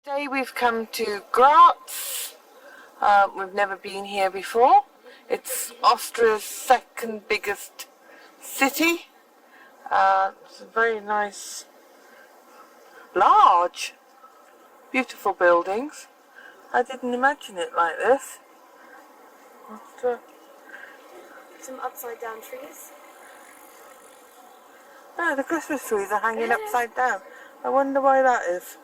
Today we've come to Graz. We've never been here before. It's Austria's second biggest city. It's a very nice, large, beautiful buildings. I didn't imagine it like this. Some upside down trees. Oh, the Christmas trees are hanging upside down. I wonder why that is.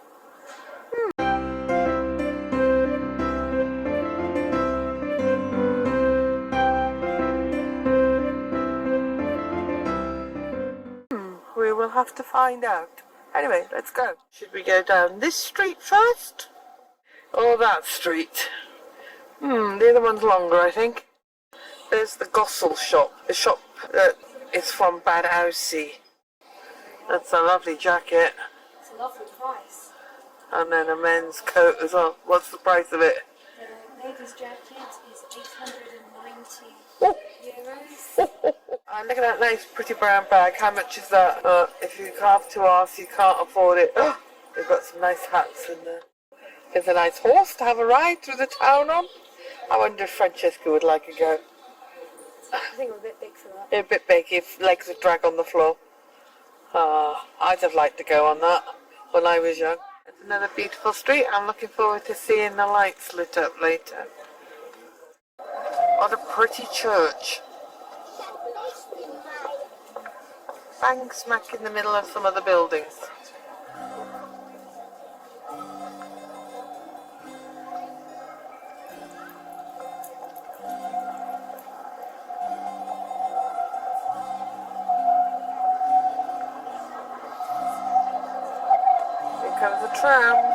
We will have to find out. Anyway, let's go. Should we go down this street first? Or that street? The other one's longer, I think. There's the Gossel shop, the shop that is from Bad Aussee. That's a lovely jacket. It's a lovely price. And then a men's coat as well. What's the price of it? The ladies' jacket is 890 Oh. euros. Look at that nice pretty brown bag. How much is that? If you have to ask, you can't afford it. Oh, they've got some nice hats in there. There's a nice horse to have a ride through the town on. I wonder if Francesca would like a go. I think we're a bit big for that. They're a bit big if legs would drag on the floor. I'd have liked to go on that when I was young. It's another beautiful street. I'm looking forward to seeing the lights lit up later. What a pretty church. Bang smack in the middle of some of the buildings. Here comes the tram.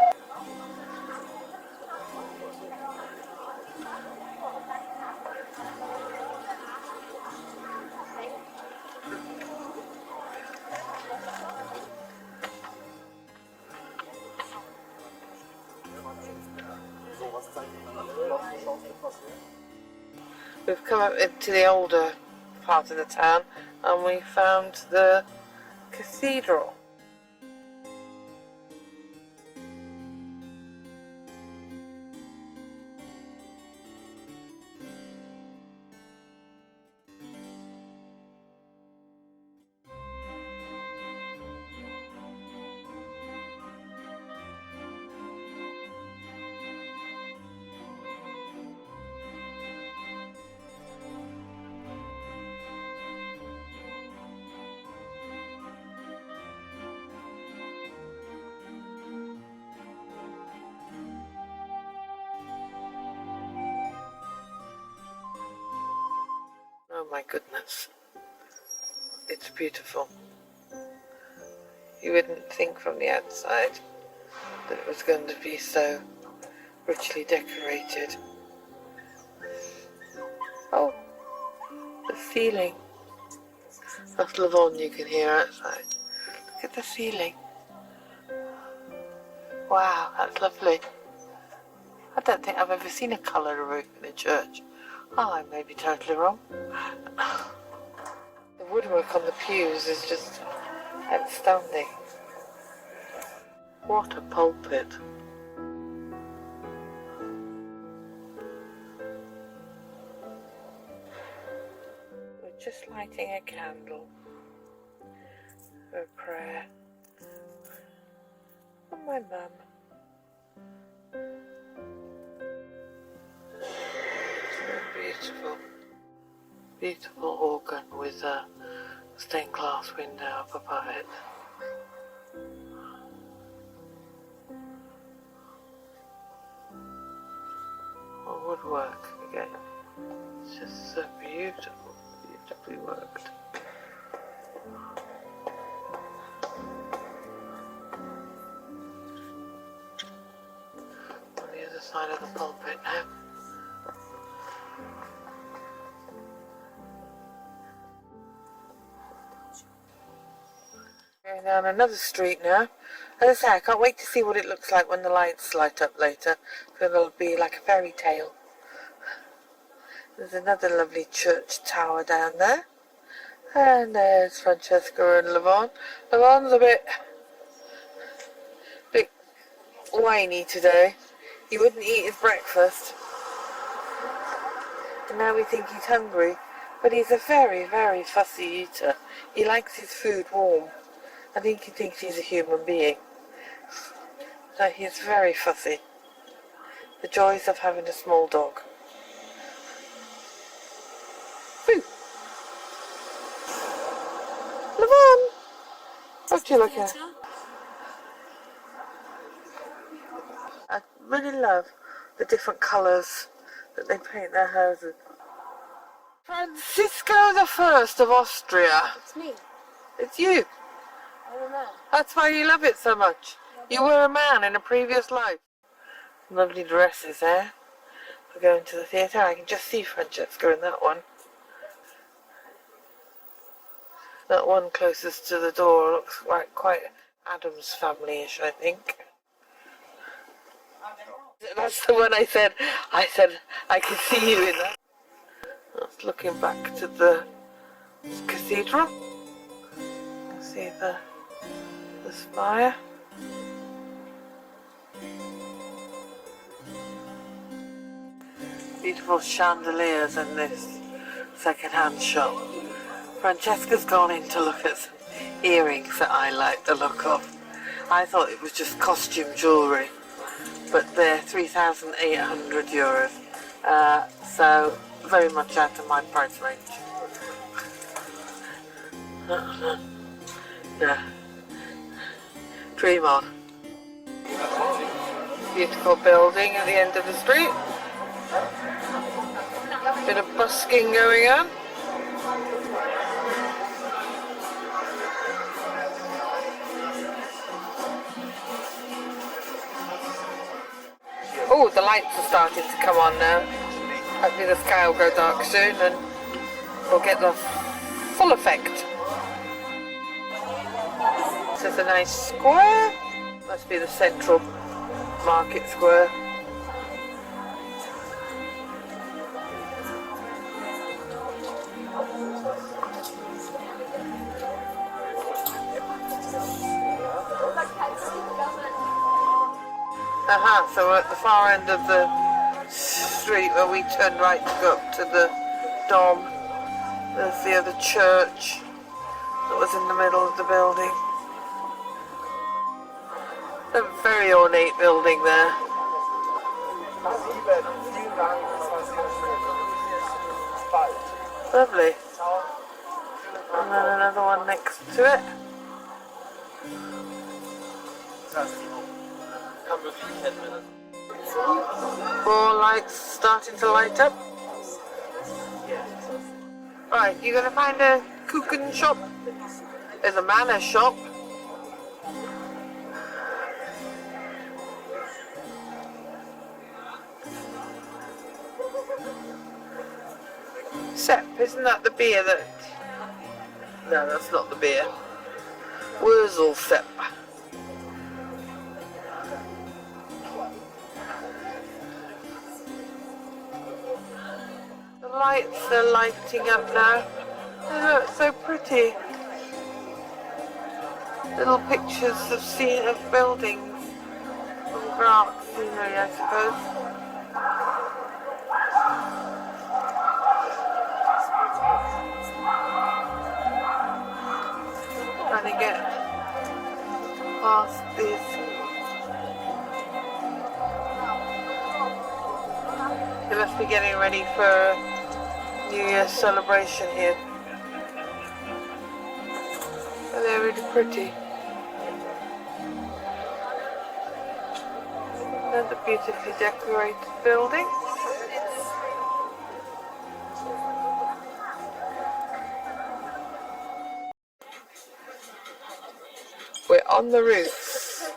We've come up into the older part of the town and we found the cathedral. Oh my goodness, it's beautiful. You wouldn't think from the outside that it was going to be so richly decorated. Oh, the ceiling. That's Lavon you can hear outside. Look at the ceiling. Wow, that's lovely. I don't think I've ever seen a colour roof in a church. Oh, I may be totally wrong. The woodwork on the pews is just outstanding. What a pulpit. We're just lighting a candle for a prayer. And my mum. Beautiful, beautiful organ with a stained glass window up above it. Well, woodwork again. It's just so beautiful, beautifully worked. On the other side of the pulpit now. Going down another street now. As I say, I can't wait to see what it looks like when the lights light up later. It'll be like a fairy tale. There's another lovely church tower down there. And there's Francesca and Lavon. Lavon's a bit whiny today. He wouldn't eat his breakfast. And now we think he's hungry. But he's a very, very fussy eater. He likes his food warm. I think he thinks he's a human being. So he's very fussy. The joys of having a small dog. Foo! Lavon! What do you look at? I really love the different colours that they paint their houses. Francisco I of Austria. It's me. It's you. I'm a man. That's why you love it so much. You were a man in a previous life. Lovely dresses there. We're going to the theatre. I can just see Francesca in that one. That one closest to the door looks quite Adam's family-ish, I think. That's the one I said I can see you in that. That's looking back to the cathedral. You can see the spire. Beautiful chandeliers in this second-hand shop. Francesca's gone in to look at some earrings that I like the look of. I thought it was just costume jewellery, but they're €3,800, so very much out of my price range. Yeah. Dream on. Beautiful building at the end of the street. Bit of busking going on. Oh, the lights are starting to come on now. Hopefully the sky will go dark soon and we'll get the full effect. This is a nice square. Must be the central market square. So we're at the far end of the street where we turned right to go up to the Dom. There's the other church that was in the middle of the building. A very ornate building there. Lovely. And then another one next to it. More lights starting to light up. Right, you're going to find a Kuchen shop. There's a manor shop. Sepp, isn't that the beer that... No, that's not the beer. Wurzel Sepp. The lights are lighting up now. They look so pretty. Little pictures of buildings from Graz scenery, I suppose. Trying to get past this. They must be getting ready for a New Year's celebration here. And they're really pretty. Another beautifully decorated building. We're on the roof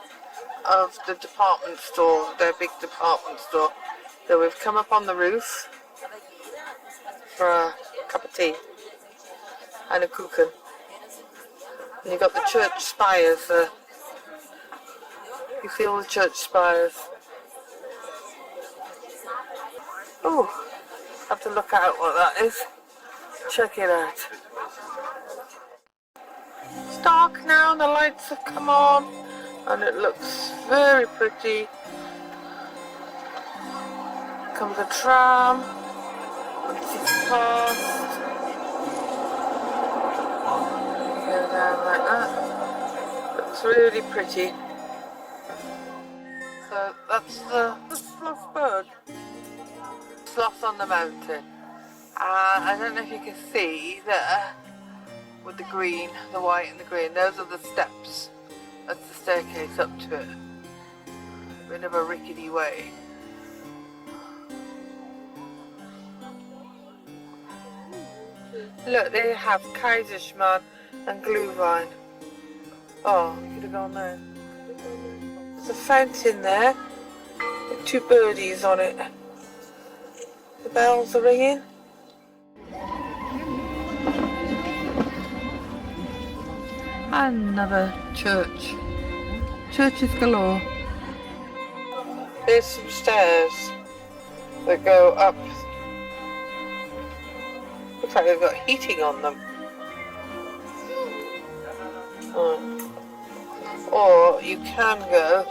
of the department store, their big department store. So we've come up on the roof for a cup of tea and a kuchen. And you've got the church spires there. You see all the church spires. Oh, have to look out what that is. Check it out. It's dark now, the lights have come on. and it looks very pretty. Comes a tram, it's past, go down like that. Looks really pretty. So that's the Schlossberg, Schloss on the mountain. I don't know if you can see there with the green, the white and the green, those are the steps. That's the staircase up to it. A bit of a rickety way. Look, they have Kaiserschmarrn and Glühwein. Oh, could have gone there. There's a fountain there with two birdies on it. The bells are ringing. Another church. Churches galore. There's some stairs that go up. Looks like they've got heating on them. Or you can go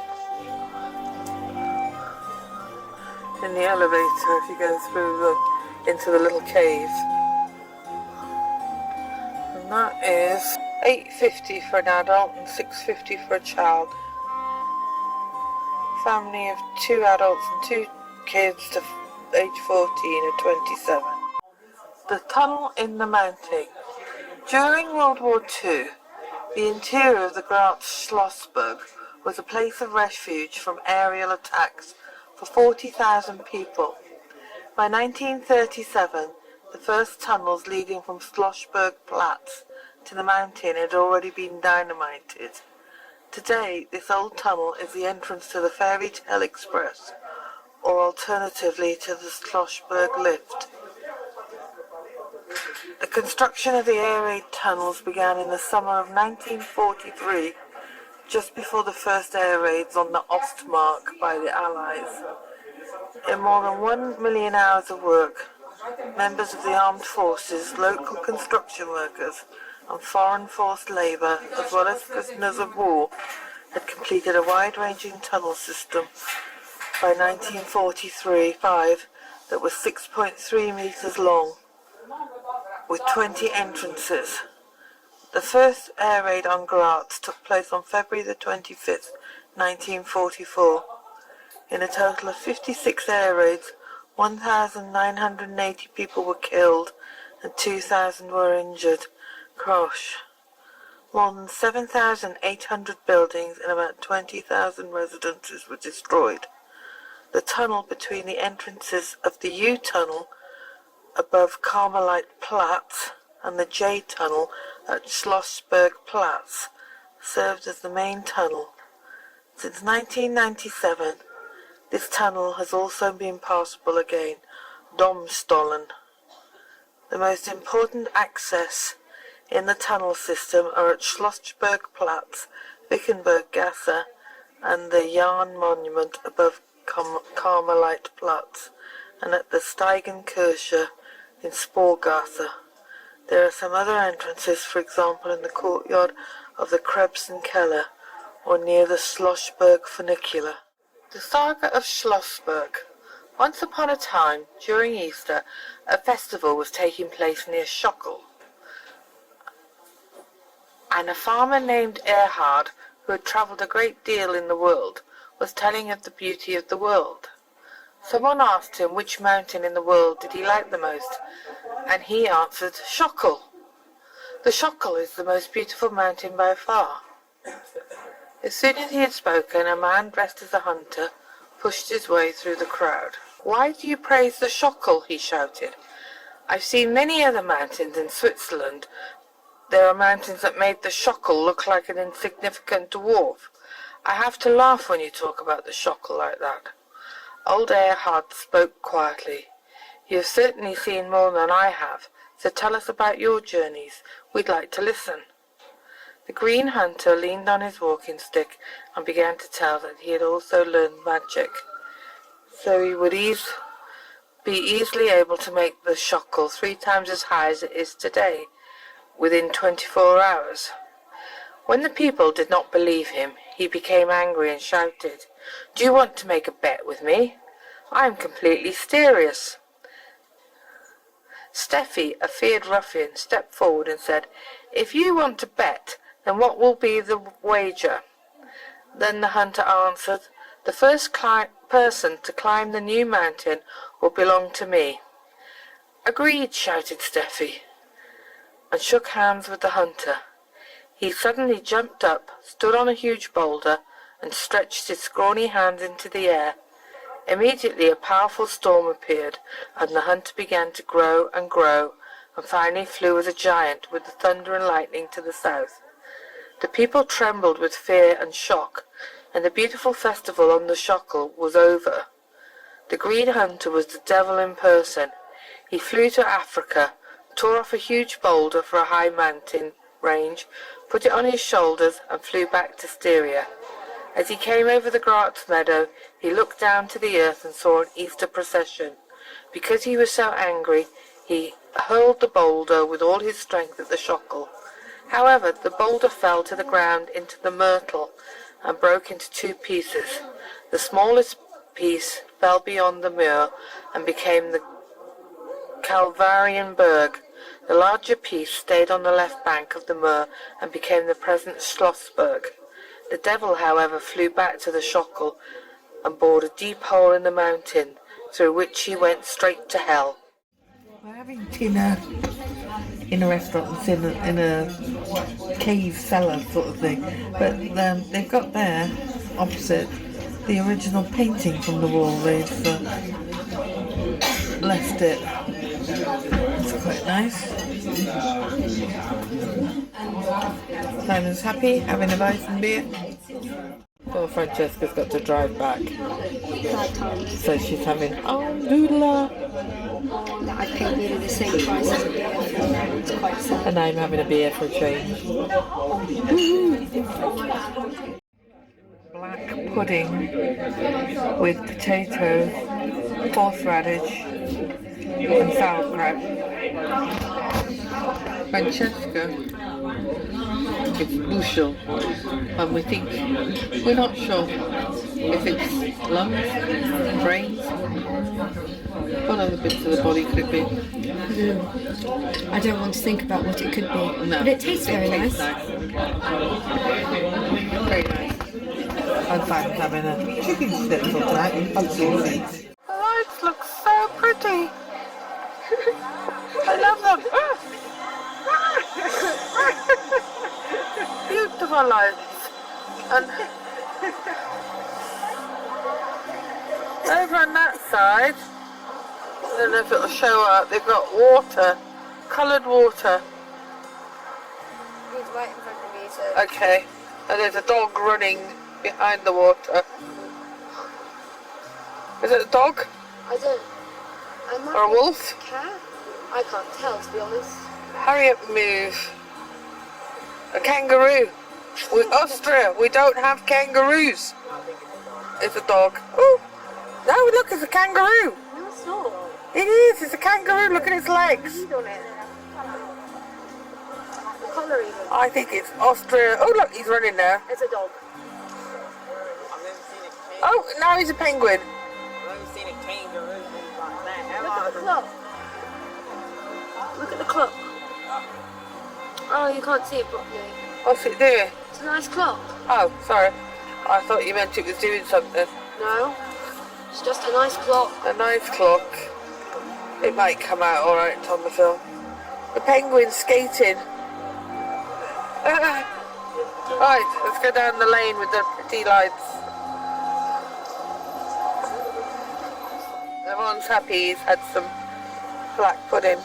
in the elevator if you go through into the little cave. And that is $8.50 for an adult and $6.50 for a child. Family of 2 adults and 2 kids to age 14 or 27. The tunnel in the mountain. During World War II, the interior of the Graz Schlossberg was a place of refuge from aerial attacks for 40,000 people. By 1937, the first tunnels leading from Schlossberg Platz to the mountain had already been dynamited. Today, this old tunnel is the entrance to the Fairytale Express, or alternatively to the Schlossberg lift. The construction of the air raid tunnels began in the summer of 1943, just before the first air raids on the Ostmark by the Allies. In more than 1 million hours of work, members of the armed forces, local construction workers, and foreign forced labour, as well as prisoners of war, had completed a wide-ranging tunnel system by 1943-5 that was 6.3 metres long, with 20 entrances. The first air raid on Graz took place on February the 25th, 1944. In a total of 56 air raids, 1,980 people were killed and 2,000 were injured. Gosh. More than 7,800 buildings and about 20,000 residences were destroyed. The tunnel between the entrances of the U-tunnel above Carmelite Platz and the J-tunnel at Schlossberg Platz served as the main tunnel. Since 1997, this tunnel has also been passable again, Domstollen. The most important access in the tunnel system are at Schlossberg Platz, Wickenburg Gasse, and the Jahn Monument above Carmelite Platz, and at the Steigenkirche in Sporgasse. There are some other entrances, for example in the courtyard of the Krebsenkeller or near the Schlossberg funicular. The Saga of Schlossberg. Once upon a time, during Easter, a festival was taking place near Schockel, and a farmer named Erhard, who had travelled a great deal in the world, was telling of the beauty of the world. Someone asked him which mountain in the world did he like the most, and he answered, Schockel. The Schockel is the most beautiful mountain by far. As soon as he had spoken, a man dressed as a hunter pushed his way through the crowd. Why do you praise the Schockel? He shouted. I've seen many other mountains in Switzerland. There are mountains that made the Schockel look like an insignificant dwarf. I have to laugh when you talk about the Schockel like that. Old Erhard spoke quietly. You have certainly seen more than I have, so tell us about your journeys. We'd like to listen. The green hunter leaned on his walking stick and began to tell that he had also learned magic, so he would be easily able to make the Schockel 3 times as high as it is today, within 24 hours. When the people did not believe him, he became angry and shouted, "Do you want to make a bet with me? I am completely serious." Steffi, a feared ruffian, stepped forward and said, "If you want to bet, then what will be the wager?" Then the hunter answered, "The first person to climb the new mountain will belong to me." "Agreed," shouted Steffi, and shook hands with the hunter. He suddenly jumped up, stood on a huge boulder, and stretched his scrawny hands into the air. Immediately a powerful storm appeared, and the hunter began to grow, and finally flew as a giant with the thunder and lightning to the south. The people trembled with fear and shock, and the beautiful festival on the Schlossberg was over. The green hunter was the devil in person. He flew to Africa, tore off a huge boulder for a high mountain range, put it on his shoulders, and flew back to Styria. As he came over the Graz meadow, he looked down to the earth and saw an Easter procession. Because he was so angry, he hurled the boulder with all his strength at the Schlossberg. However, the boulder fell to the ground into the myrtle and broke into 2 pieces. The smallest piece fell beyond the Muir and became the Calvarienberg. The larger piece stayed on the left bank of the Muir and became the present Schlossberg. The devil, however, flew back to the Schlossberg and bored a deep hole in the mountain, through which he went straight to hell. We're having dinner in a restaurant in a cave cellar sort of thing, but they've got there opposite the original painting from the wall. They've left it. It's quite nice. Simon's happy, having a nice beer. Poor Francesca's got to drive back, so she's having doodler. I paid nearly the same price as a beer. It's quite sad. And I'm having a beer for a change. Black pudding with potato, horseradish and sauerkraut. Francesca is bushel, and we're not sure if it's lungs, brains, what other bits of the body could it be? I don't want to think about what it could be. No, but it tastes very nice. Very nice. I'm fine with having a chicken schnitzel tonight. Absolutely. The lights look so pretty. I love them. Beautiful lights. And over on that side, I don't know if it'll show up, they've got water, coloured water. He's right in front of me, so... Okay, and there's a dog running behind the water. Is it a dog? I don't... Or a wolf? Cat? I can't tell, to be honest. Hurry up, move. A kangaroo. Austria, we don't have kangaroos. It's a dog. Oh, no, look, it's a kangaroo. No, it's not. It is, it's a kangaroo, look at its legs. Read on it. The colour even. I think it's Austria. Oh, look, he's running now. It's a dog. Oh, now he's a penguin. I've never seen a kangaroo move like that. Look at the clock. Look at the clock. Oh, you can't see it properly. What's it doing? It's a nice clock. Oh, sorry. I thought you meant it was doing something. No. It's just a nice clock. A nice clock. It might come out alright on the film. The penguin's skating. Right, let's go down the lane with the pretty lights. Everyone's happy he's had some black pudding.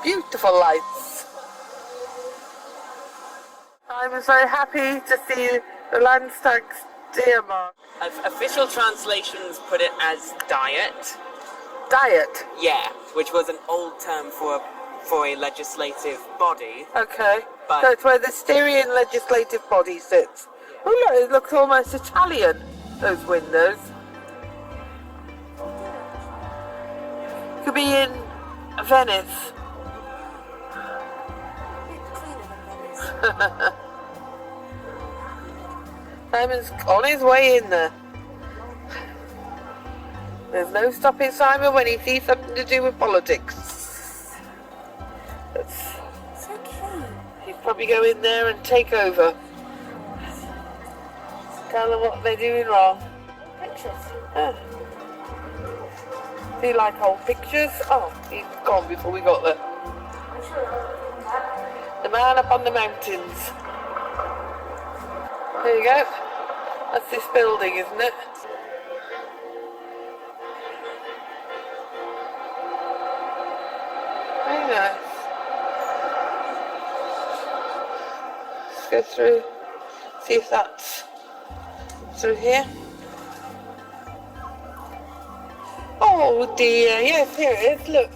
Beautiful lights. I'm so happy to see the Landstag's deer mark. Official translations put it as diet. Diet? Yeah, which was an old term for a legislative body. Okay. But so it's where the Styrian legislative body sits. Oh look, it looks almost Italian, those windows. Could be in Venice. Simon's on his way in there. There's no stopping Simon when he sees something to do with politics. It's okay. He'd probably go in there and take over. Tell them what they're doing wrong. Pictures. Oh. Do you like old pictures? Oh, he's gone before we got there. I'm sure The man up on the mountains. There you go. That's this building, isn't it? Very nice. Let's go through, see if that's through here. Oh dear, yes, here it is, look.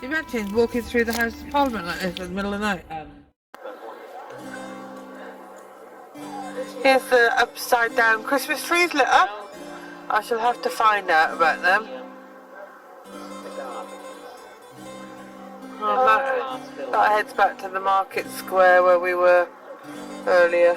Imagine walking through the House of Parliament like this in the middle of the night. Here's the upside down Christmas trees lit up. I shall have to find out about them. That heads back to the market square where we were earlier.